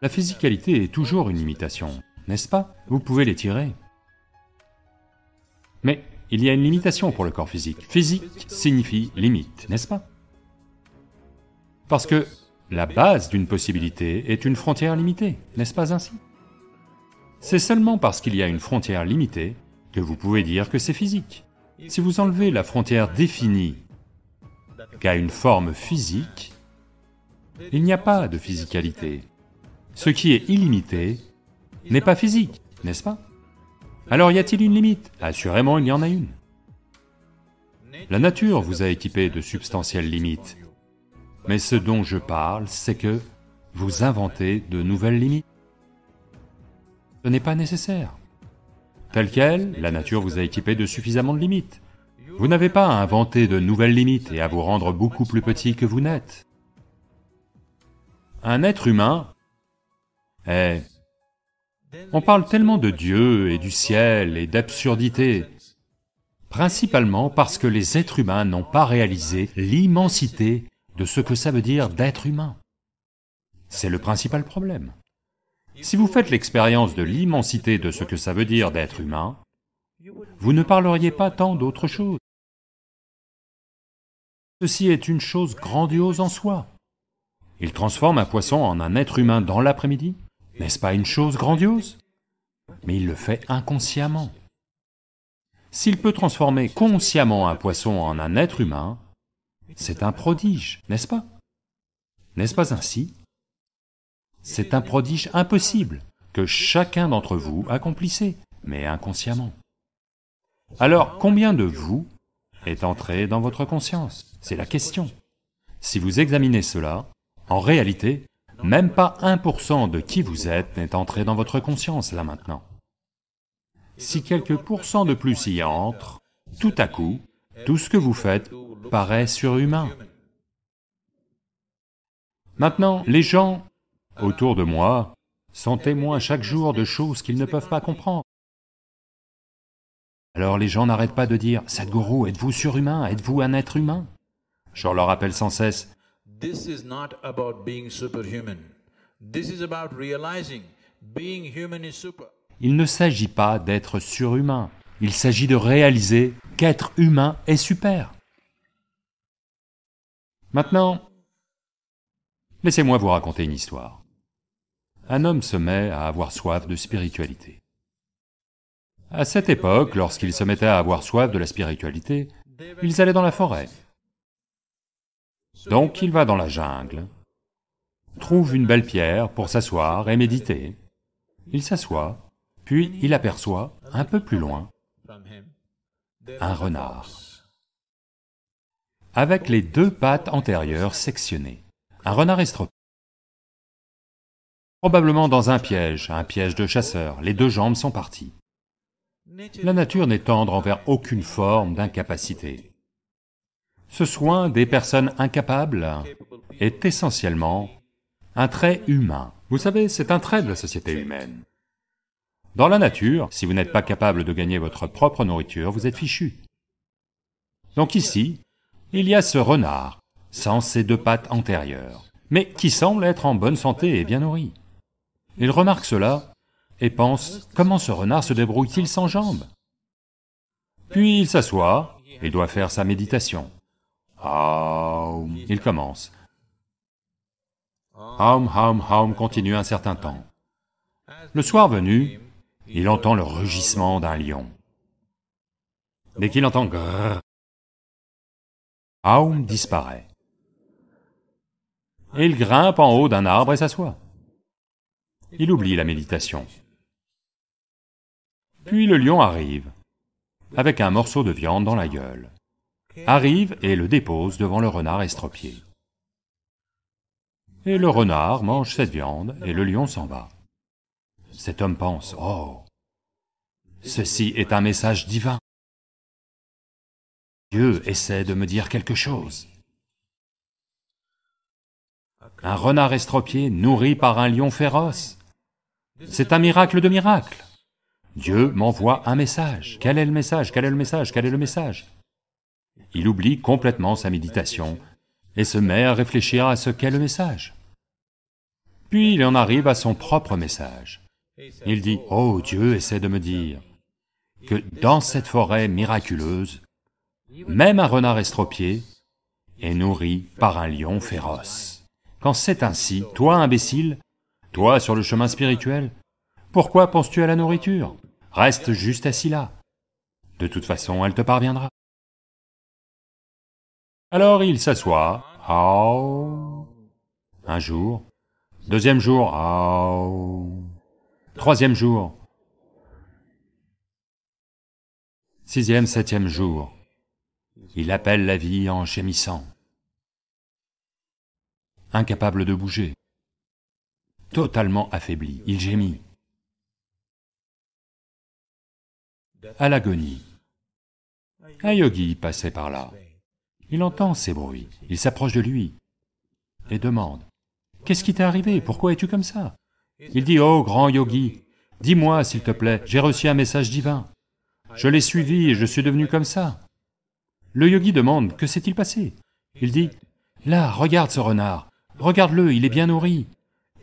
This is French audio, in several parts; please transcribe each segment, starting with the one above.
La physicalité est toujours une limitation, n'est-ce pas? Vous pouvez l'étirer. Mais il y a une limitation pour le corps physique. Physique signifie limite, n'est-ce pas? Parce que la base d'une possibilité est une frontière limitée, n'est-ce pas ainsi? C'est seulement parce qu'il y a une frontière limitée que vous pouvez dire que c'est physique. Si vous enlevez la frontière définie qu'a une forme physique, il n'y a pas de physicalité. Ce qui est illimité n'est pas physique, n'est-ce pas? Alors y a-t-il une limite? Assurément, il y en a une. La nature vous a équipé de substantielles limites, mais ce dont je parle, c'est que vous inventez de nouvelles limites. Ce n'est pas nécessaire. Tel quel, la nature vous a équipé de suffisamment de limites. Vous n'avez pas à inventer de nouvelles limites et à vous rendre beaucoup plus petit que vous n'êtes. Un être humain est... On parle tellement de Dieu et du ciel et d'absurdité, principalement parce que les êtres humains n'ont pas réalisé l'immensité de ce que ça veut dire d'être humain. C'est le principal problème. Si vous faites l'expérience de l'immensité de ce que ça veut dire d'être humain, vous ne parleriez pas tant d'autre chose. Ceci est une chose grandiose en soi. Il transforme un poisson en un être humain dans l'après-midi. N'est-ce pas une chose grandiose? Mais il le fait inconsciemment. S'il peut transformer consciemment un poisson en un être humain, c'est un prodige, n'est-ce pas? N'est-ce pas ainsi? C'est un prodige impossible que chacun d'entre vous accomplissait, mais inconsciemment. Alors, combien de vous est entré dans votre conscience? C'est la question. Si vous examinez cela, en réalité, même pas 1% de qui vous êtes n'est entré dans votre conscience, là maintenant. Si quelques pourcents de plus y entrent, tout à coup, tout ce que vous faites paraît surhumain. Maintenant, les gens autour de moi sont témoins chaque jour de choses qu'ils ne peuvent pas comprendre. Alors les gens n'arrêtent pas de dire « Sadhguru, êtes-vous surhumain? Êtes-vous un être humain ?» Je leur rappelle sans cesse « This is not about being superhuman. This is about realizing being human is super. » Il ne s'agit pas d'être surhumain, il s'agit de réaliser qu'être humain est super. Maintenant, laissez-moi vous raconter une histoire. Un homme se met à avoir soif de spiritualité. À cette époque, lorsqu'ils se mettaient à avoir soif de la spiritualité, ils allaient dans la forêt. Donc il va dans la jungle, trouve une belle pierre pour s'asseoir et méditer. Il s'assoit, puis il aperçoit, un peu plus loin, un renard, avec les deux pattes antérieures sectionnées. Un renard estropié. Probablement dans un piège de chasseur, les deux jambes sont parties. La nature n'est tendre envers aucune forme d'incapacité. Ce soin des personnes incapables est essentiellement un trait humain. Vous savez, c'est un trait de la société humaine. Dans la nature, si vous n'êtes pas capable de gagner votre propre nourriture, vous êtes fichu. Donc ici, il y a ce renard, sans ses deux pattes antérieures, mais qui semble être en bonne santé et bien nourri. Il remarque cela et pense, comment ce renard se débrouille-t-il sans jambes? Puis il s'assoit et doit faire sa méditation. Aum, il commence. Aum, aum, aum continue un certain temps. Le soir venu, il entend le rugissement d'un lion. Dès qu'il entend grrr, Aum disparaît. Et il grimpe en haut d'un arbre et s'assoit. Il oublie la méditation. Puis le lion arrive, avec un morceau de viande dans la gueule. Arrive et le dépose devant le renard estropié. Et le renard mange cette viande et le lion s'en va. Cet homme pense, « Oh, ceci est un message divin. Dieu essaie de me dire quelque chose. » Un renard estropié nourri par un lion féroce. C'est un miracle de miracles. Dieu m'envoie un message. Quel est le message? Quel est le message? Quel est le message? Il oublie complètement sa méditation et se met à réfléchir à ce qu'est le message. Puis il en arrive à son propre message. Il dit, « Oh, Dieu essaie de me dire que dans cette forêt miraculeuse, même un renard estropié est nourri par un lion féroce. Quand c'est ainsi, toi imbécile, toi sur le chemin spirituel, pourquoi penses-tu à la nourriture? Reste juste assis là. De toute façon, elle te parviendra. » Alors il s'assoit, un jour, deuxième jour, troisième jour, sixième, septième jour, il appelle la vie en gémissant, incapable de bouger, totalement affaibli, il gémit, à l'agonie. Un yogi passait par là, il entend ces bruits, il s'approche de lui et demande, « Qu'est-ce qui t'est arrivé? Pourquoi es-tu comme ça ?» Il dit, « Oh, grand yogi, dis-moi s'il te plaît, j'ai reçu un message divin, je l'ai suivi et je suis devenu comme ça. » Le yogi demande, « Que s'est-il passé ?» Il dit, « Là, regarde ce renard, regarde-le, il est bien nourri.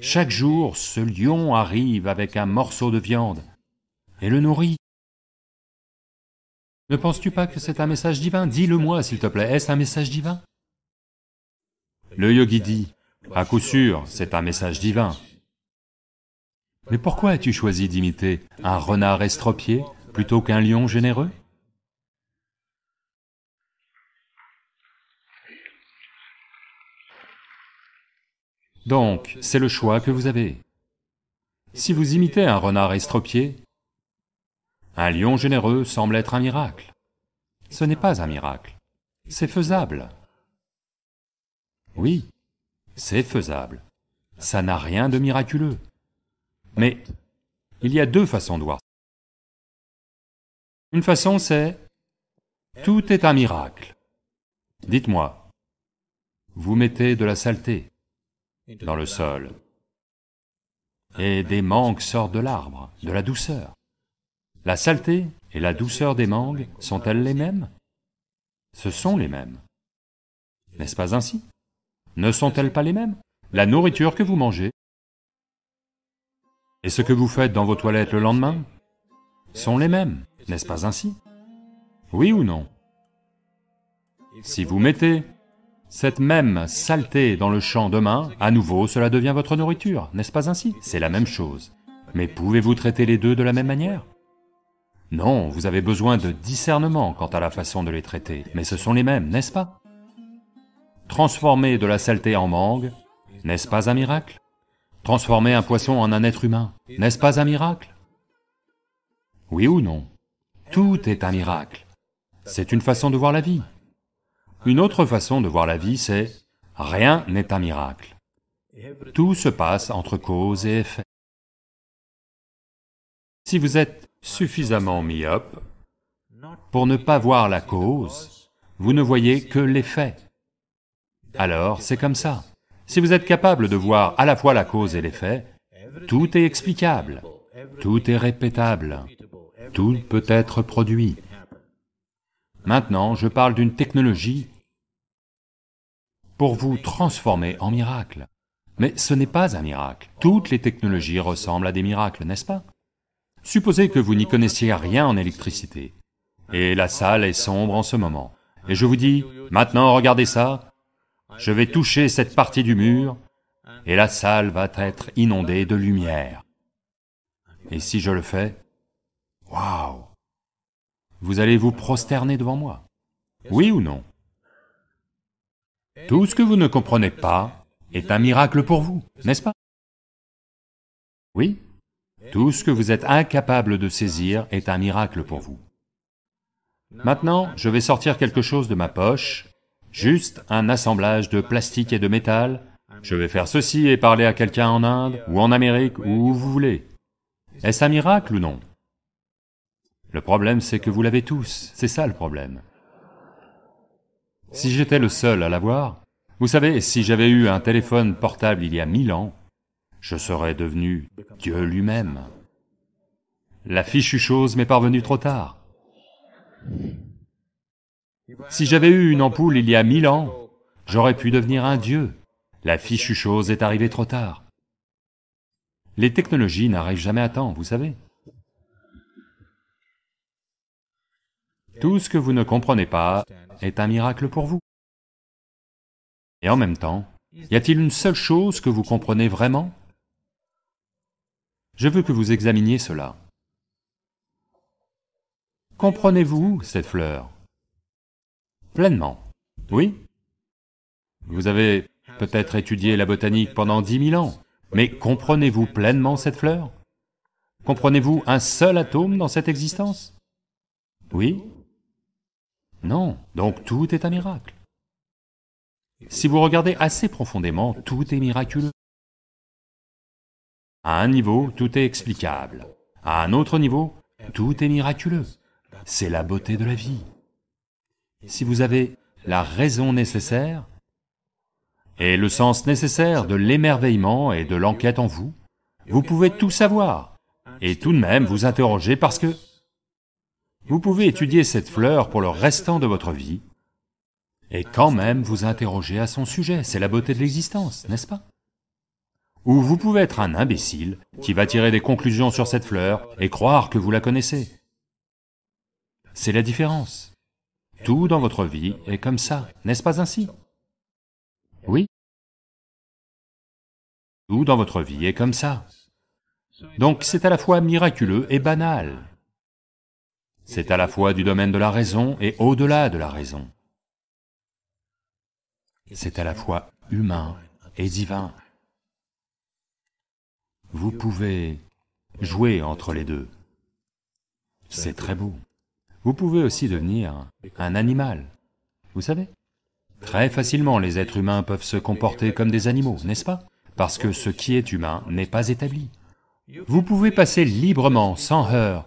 Chaque jour, ce lion arrive avec un morceau de viande et le nourrit. Ne penses-tu pas que c'est un message divin? Dis-le-moi, s'il te plaît, est-ce un message divin ?» Le yogi dit, « À coup sûr, c'est un message divin. Mais pourquoi as-tu choisi d'imiter un renard estropié plutôt qu'un lion généreux? » Donc, c'est le choix que vous avez. Si vous imitez un renard estropié, un lion généreux semble être un miracle. Ce n'est pas un miracle, c'est faisable. Oui, c'est faisable. Ça n'a rien de miraculeux. Mais il y a deux façons de voir. Une façon c'est, tout est un miracle. Dites-moi, vous mettez de la saleté dans le sol, et des mangues sortent de l'arbre, de la douceur. La saleté et la douceur des mangues sont-elles les mêmes? Ce sont les mêmes. N'est-ce pas ainsi? Ne sont-elles pas les mêmes? La nourriture que vous mangez et ce que vous faites dans vos toilettes le lendemain sont les mêmes, n'est-ce pas ainsi? Oui ou non? Si vous mettez cette même saleté dans le champ demain, à nouveau cela devient votre nourriture, n'est-ce pas ainsi? C'est la même chose. Mais pouvez-vous traiter les deux de la même manière? Non, vous avez besoin de discernement quant à la façon de les traiter, mais ce sont les mêmes, n'est-ce pas? Transformer de la saleté en mangue, n'est-ce pas un miracle? Transformer un poisson en un être humain, n'est-ce pas un miracle? Oui ou non? Tout est un miracle. C'est une façon de voir la vie. Une autre façon de voir la vie, c'est « rien n'est un miracle ». Tout se passe entre cause et effet. Si vous êtes suffisamment myope pour ne pas voir la cause, vous ne voyez que l'effet. Alors, c'est comme ça. Si vous êtes capable de voir à la fois la cause et l'effet, tout est explicable, tout est répétable, tout peut être produit. Maintenant, je parle d'une technologie pour vous transformer en miracle. Mais ce n'est pas un miracle. Toutes les technologies ressemblent à des miracles, n'est-ce pas? Supposez que vous n'y connaissiez rien en électricité, et la salle est sombre en ce moment, et je vous dis, maintenant regardez ça, je vais toucher cette partie du mur, et la salle va être inondée de lumière. Et si je le fais, waouh! Vous allez vous prosterner devant moi. Oui ou non? Tout ce que vous ne comprenez pas est un miracle pour vous, n'est-ce pas? Oui? Tout ce que vous êtes incapable de saisir est un miracle pour vous. Maintenant, je vais sortir quelque chose de ma poche, juste un assemblage de plastique et de métal. Je vais faire ceci et parler à quelqu'un en Inde, ou en Amérique, ou où vous voulez. Est-ce un miracle ou non? Le problème, c'est que vous l'avez tous, c'est ça le problème. Si j'étais le seul à l'avoir, vous savez, si j'avais eu un téléphone portable il y a 1000 ans, je serais devenu Dieu lui-même. La fichue chose m'est parvenue trop tard. Si j'avais eu une ampoule il y a 1000 ans, j'aurais pu devenir un dieu. La fichue chose est arrivée trop tard. Les technologies n'arrivent jamais à temps, vous savez. Tout ce que vous ne comprenez pas est un miracle pour vous. Et en même temps, y a-t-il une seule chose que vous comprenez vraiment? Je veux que vous examiniez cela. Comprenez-vous cette fleur? Pleinement. Oui? Vous avez peut-être étudié la botanique pendant 10 000 ans, mais comprenez-vous pleinement cette fleur? Comprenez-vous un seul atome dans cette existence? Oui? Non, donc tout est un miracle. Si vous regardez assez profondément, tout est miraculeux. À un niveau, tout est explicable. À un autre niveau, tout est miraculeux. C'est la beauté de la vie. Si vous avez la raison nécessaire et le sens nécessaire de l'émerveillement et de l'enquête en vous, vous pouvez tout savoir et tout de même vous interroger parce que vous pouvez étudier cette fleur pour le restant de votre vie et quand même vous interroger à son sujet, c'est la beauté de l'existence, n'est-ce pas? Ou vous pouvez être un imbécile qui va tirer des conclusions sur cette fleur et croire que vous la connaissez. C'est la différence. Tout dans votre vie est comme ça, n'est-ce pas ainsi? Oui. Tout dans votre vie est comme ça. Donc c'est à la fois miraculeux et banal. C'est à la fois du domaine de la raison et au-delà de la raison. C'est à la fois humain et divin. Vous pouvez jouer entre les deux. C'est très beau. Vous pouvez aussi devenir un animal, vous savez? Très facilement, les êtres humains peuvent se comporter comme des animaux, n'est-ce pas? Parce que ce qui est humain n'est pas établi. Vous pouvez passer librement, sans heurts,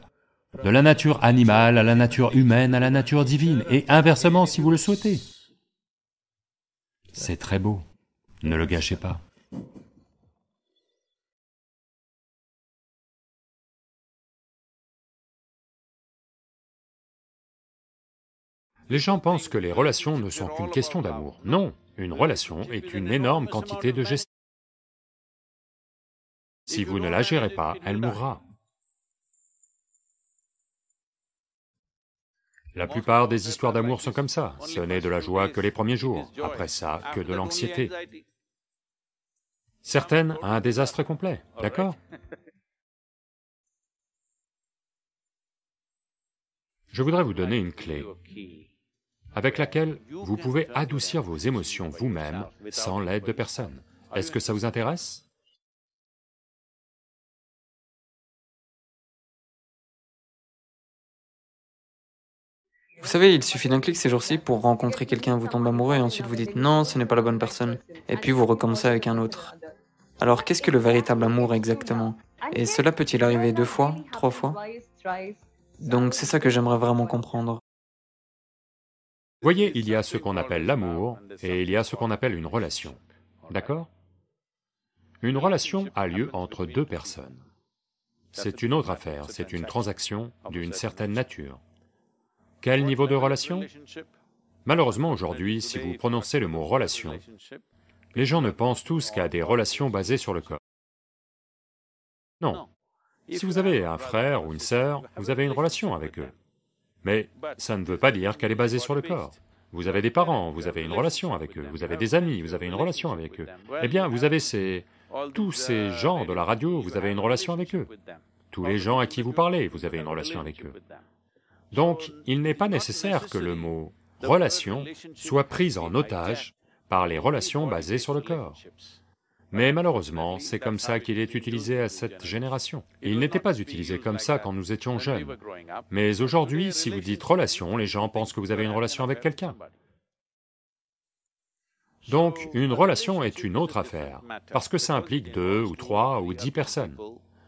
de la nature animale à la nature humaine à la nature divine, et inversement si vous le souhaitez. C'est très beau, ne le gâchez pas. Les gens pensent que les relations ne sont qu'une question d'amour. Non, une relation est une énorme quantité de gestion. Si vous ne la gérez pas, elle mourra. La plupart des histoires d'amour sont comme ça, ce n'est de la joie que les premiers jours, après ça, que de l'anxiété. Certaines, un désastre complet, d'accord? Je voudrais vous donner une clé avec laquelle vous pouvez adoucir vos émotions vous-même sans l'aide de personne. Est-ce que ça vous intéresse? Vous savez, il suffit d'un clic ces jours-ci pour rencontrer quelqu'un, vous tombez amoureux et ensuite vous dites non, ce n'est pas la bonne personne. Et puis vous recommencez avec un autre. Alors qu'est-ce que le véritable amour exactement? Et cela peut-il arriver 2 fois, 3 fois? Donc c'est ça que j'aimerais vraiment comprendre. Voyez, il y a ce qu'on appelle l'amour et il y a ce qu'on appelle une relation, d'accord? Une relation a lieu entre deux personnes. C'est une autre affaire, c'est une transaction d'une certaine nature. Quel niveau de relation? Malheureusement aujourd'hui, si vous prononcez le mot relation, les gens ne pensent tous qu'à des relations basées sur le corps. Non. Si vous avez un frère ou une sœur, vous avez une relation avec eux. Mais ça ne veut pas dire qu'elle est basée sur le corps. Vous avez des parents, vous avez une relation avec eux, vous avez des amis, vous avez une relation avec eux. Eh bien, vous avez tous ces gens de la radio, vous avez une relation avec eux. Tous les gens à qui vous parlez, vous avez une relation avec eux. Donc, il n'est pas nécessaire que le mot « relation » soit pris en otage par les relations basées sur le corps. Mais malheureusement, c'est comme ça qu'il est utilisé à cette génération. Il n'était pas utilisé comme ça quand nous étions jeunes. Mais aujourd'hui, si vous dites « relation », les gens pensent que vous avez une relation avec quelqu'un. Donc, une relation est une autre affaire, parce que ça implique 2 ou 3 ou 10 personnes.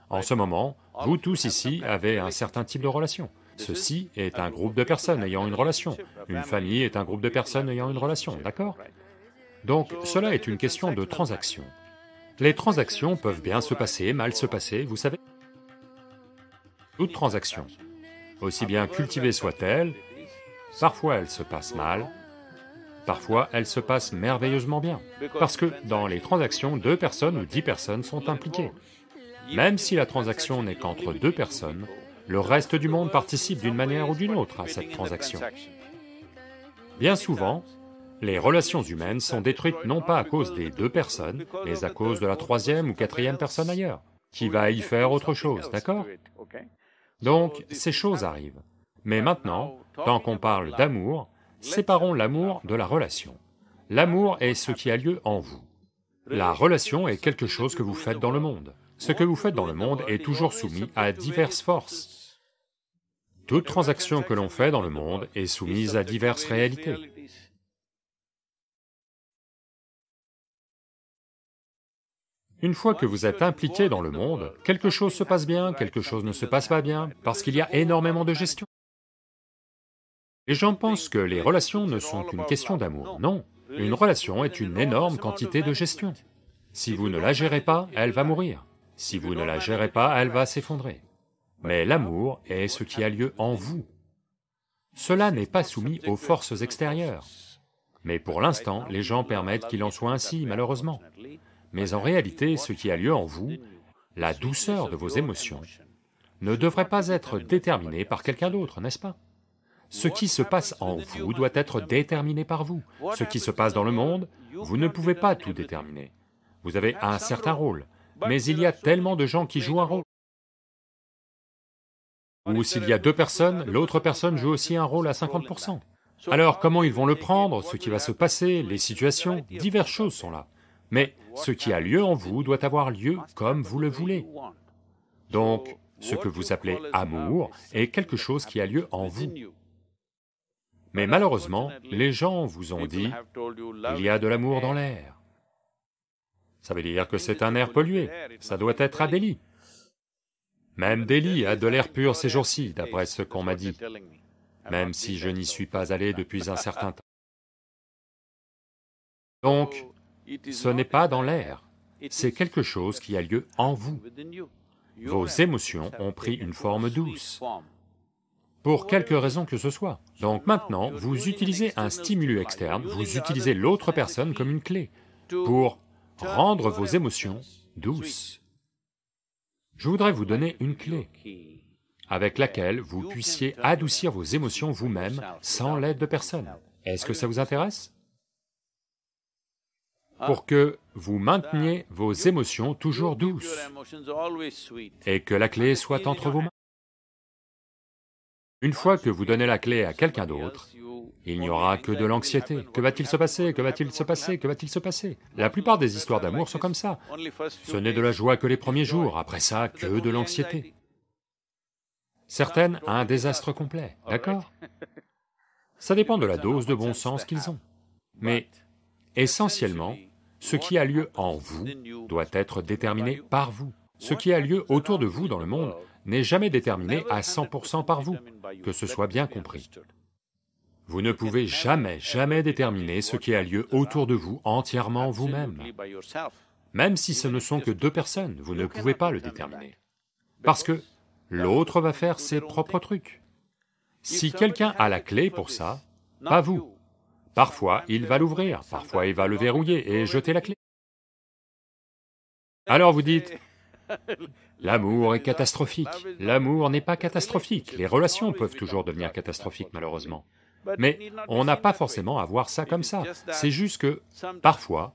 En ce moment, vous tous ici avez un certain type de relation. Ceci est un groupe de personnes ayant une relation. Une famille est un groupe de personnes ayant une relation, d'accord? Donc, cela est une question de transaction. Les transactions peuvent bien se passer, mal se passer, vous savez. Toute transaction, aussi bien cultivée soit-elle, parfois elle se passe mal, parfois elle se passe merveilleusement bien. Parce que dans les transactions, 2 personnes ou 10 personnes sont impliquées. Même si la transaction n'est qu'entre deux personnes, le reste du monde participe d'une manière ou d'une autre à cette transaction. Bien souvent, les relations humaines sont détruites non pas à cause des deux personnes, mais à cause de la troisième ou quatrième personne ailleurs, qui va y faire autre chose, d'accord? Donc, ces choses arrivent. Mais maintenant, tant qu'on parle d'amour, séparons l'amour de la relation. L'amour est ce qui a lieu en vous. La relation est quelque chose que vous faites dans le monde. Ce que vous faites dans le monde est toujours soumis à diverses forces. Toute transaction que l'on fait dans le monde est soumise à diverses réalités. Une fois que vous êtes impliqué dans le monde, quelque chose se passe bien, quelque chose ne se passe pas bien, parce qu'il y a énormément de gestion. Les gens pensent que les relations ne sont qu'une question d'amour. Non, une relation est une énorme quantité de gestion. Si vous ne la gérez pas, elle va mourir. Si vous ne la gérez pas, elle va s'effondrer. Mais l'amour est ce qui a lieu en vous. Cela n'est pas soumis aux forces extérieures. Mais pour l'instant, les gens permettent qu'il en soit ainsi, malheureusement. Mais en réalité, ce qui a lieu en vous, la douceur de vos émotions, ne devrait pas être déterminée par quelqu'un d'autre, n'est-ce pas? Ce qui se passe en vous doit être déterminé par vous. Ce qui se passe dans le monde, vous ne pouvez pas tout déterminer. Vous avez un certain rôle, mais il y a tellement de gens qui jouent un rôle. Ou s'il y a deux personnes, l'autre personne joue aussi un rôle à 50%. Alors comment ils vont le prendre, ce qui va se passer, les situations, diverses choses sont là. Mais ce qui a lieu en vous doit avoir lieu comme vous le voulez. Donc, ce que vous appelez amour est quelque chose qui a lieu en vous. Mais malheureusement, les gens vous ont dit, il y a de l'amour dans l'air. Ça veut dire que c'est un air pollué, ça doit être à Delhi. Même Delhi a de l'air pur ces jours-ci, d'après ce qu'on m'a dit, même si je n'y suis pas allé depuis un certain temps. Donc, ce n'est pas dans l'air, c'est quelque chose qui a lieu en vous. Vos émotions ont pris une forme douce, pour quelque raison que ce soit. Donc maintenant, vous utilisez un stimulus externe, vous utilisez l'autre personne comme une clé, pour rendre vos émotions douces. Je voudrais vous donner une clé, avec laquelle vous puissiez adoucir vos émotions vous-même, sans l'aide de personne. Est-ce que ça vous intéresse? Pour que vous mainteniez vos émotions toujours douces, et que la clé soit entre vos mains. Une fois que vous donnez la clé à quelqu'un d'autre, il n'y aura que de l'anxiété. Que va-t-il se passer? Que va-t-il se passer? Que va-t-il se passer? La plupart des histoires d'amour sont comme ça. Ce n'est de la joie que les premiers jours, après ça, que de l'anxiété. Certaines, un désastre complet, d'accord? Ça dépend de la dose de bon sens qu'ils ont. Mais, essentiellement, ce qui a lieu en vous doit être déterminé par vous. Ce qui a lieu autour de vous dans le monde n'est jamais déterminé à 100% par vous, que ce soit bien compris. Vous ne pouvez jamais déterminer ce qui a lieu autour de vous entièrement vous-même. Même si ce ne sont que deux personnes, vous ne pouvez pas le déterminer. Parce que l'autre va faire ses propres trucs. Si quelqu'un a la clé pour ça, pas vous. Parfois, il va l'ouvrir, parfois il va le verrouiller et jeter la clé. Alors vous dites, l'amour est catastrophique. L'amour n'est pas catastrophique, les relations peuvent toujours devenir catastrophiques malheureusement. Mais on n'a pas forcément à voir ça comme ça, c'est juste que, parfois,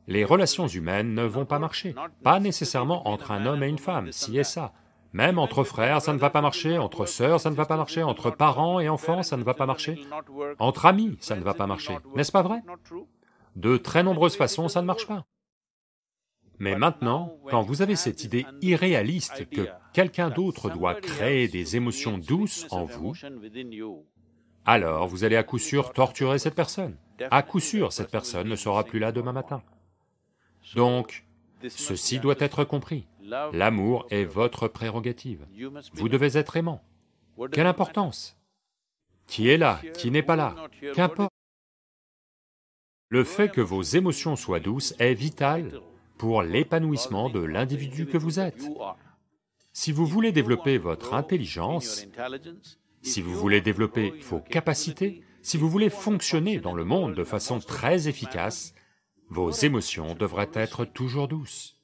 les relations humaines ne vont pas marcher, pas nécessairement entre un homme et une femme, ci et ça. Même entre frères, ça ne va pas marcher, entre sœurs, ça ne va pas marcher, entre parents et enfants, ça ne va pas marcher, entre amis, ça ne va pas marcher, n'est-ce pas vrai? De très nombreuses façons, ça ne marche pas. Mais maintenant, quand vous avez cette idée irréaliste que quelqu'un d'autre doit créer des émotions douces en vous, alors vous allez à coup sûr torturer cette personne. À coup sûr, cette personne ne sera plus là demain matin. Donc, ceci doit être compris. L'amour est votre prérogative. Vous devez être aimant. Quelle importance? Qui est là, qui n'est pas là, qu'importe. Le fait que vos émotions soient douces est vital pour l'épanouissement de l'individu que vous êtes. Si vous voulez développer votre intelligence, si vous voulez développer vos capacités, si vous voulez fonctionner dans le monde de façon très efficace, vos émotions devraient être toujours douces.